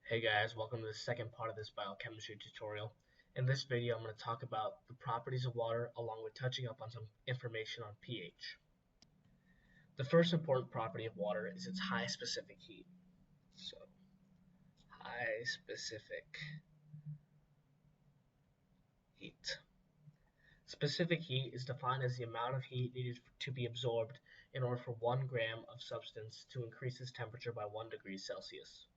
Hey guys, welcome to the second part of this biochemistry tutorial. In this video, I'm going to talk about the properties of water along with touching up on some information on pH. The first important property of water is its high specific heat. So, high specific heat. Specific heat is defined as the amount of heat needed to be absorbed in order for 1 gram of substance to increase its temperature by 1 degree Celsius.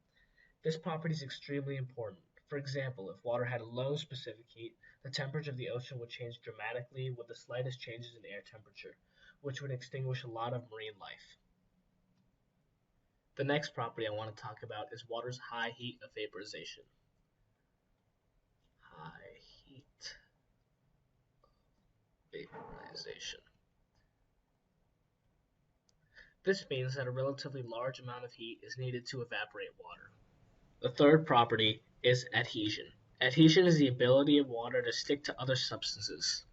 This property is extremely important. For example, if water had a low specific heat, the temperature of the ocean would change dramatically with the slightest changes in air temperature, which would extinguish a lot of marine life. The next property I want to talk about is water's high heat of vaporization. High heat vaporization. This means that a relatively large amount of heat is needed to evaporate water. The third property is adhesion. Adhesion is the ability of water to stick to other substances.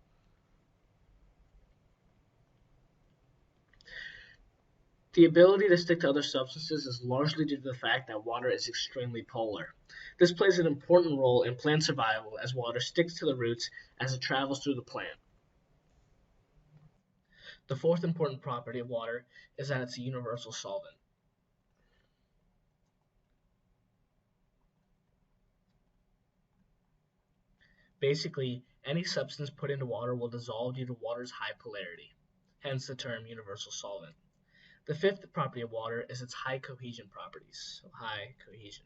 The ability to stick to other substances is largely due to the fact that water is extremely polar. This plays an important role in plant survival as water sticks to the roots as it travels through the plant. The fourth important property of water is that it's a universal solvent. Basically, any substance put into water will dissolve due to water's high polarity, hence the term universal solvent. The fifth property of water is its high cohesion properties. So high cohesion.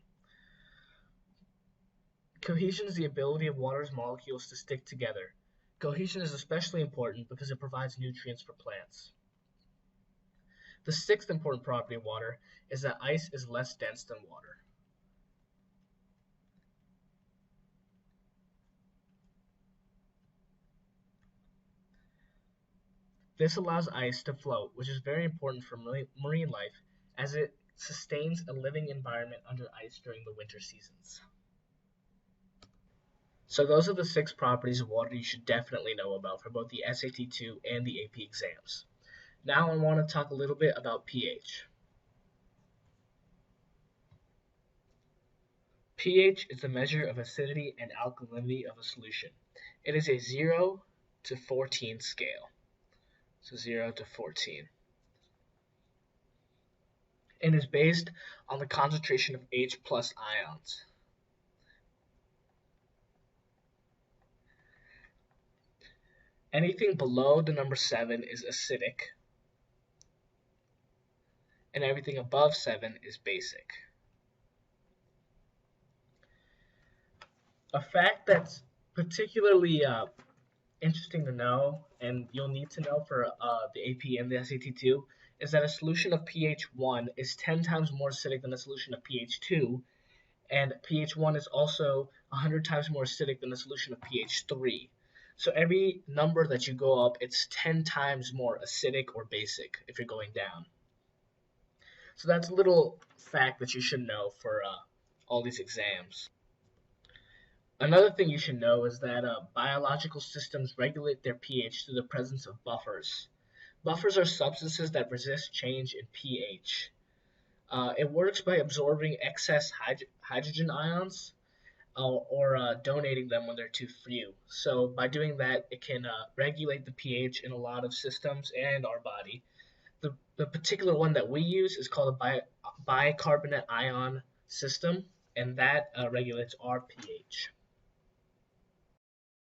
Cohesion is the ability of water's molecules to stick together. Cohesion is especially important because it provides nutrients for plants. The sixth important property of water is that ice is less dense than water. This allows ice to float, which is very important for marine life as it sustains a living environment under ice during the winter seasons. So those are the 6 properties of water you should definitely know about for both the SAT2 and the AP exams. Now I want to talk a little bit about pH. pH is a measure of acidity and alkalinity of a solution. It is a 0 to 14 scale. So 0 to 14. And is based on the concentration of H plus ions. Anything below the number 7 is acidic, and everything above 7 is basic. A fact that's particularly interesting to know, and you'll need to know for the AP and the SAT2, is that a solution of pH 1 is 10 times more acidic than a solution of pH 2, and pH 1 is also 100 times more acidic than a solution of pH 3. So every number that you go up, it's 10 times more acidic or basic if you're going down. So that's a little fact that you should know for all these exams. Another thing you should know is that biological systems regulate their pH through the presence of buffers. Buffers are substances that resist change in pH. It works by absorbing excess hydrogen ions or donating them when they're too few. So by doing that, it can regulate the pH in a lot of systems and our body. The particular one that we use is called a bicarbonate ion system, and that regulates our pH.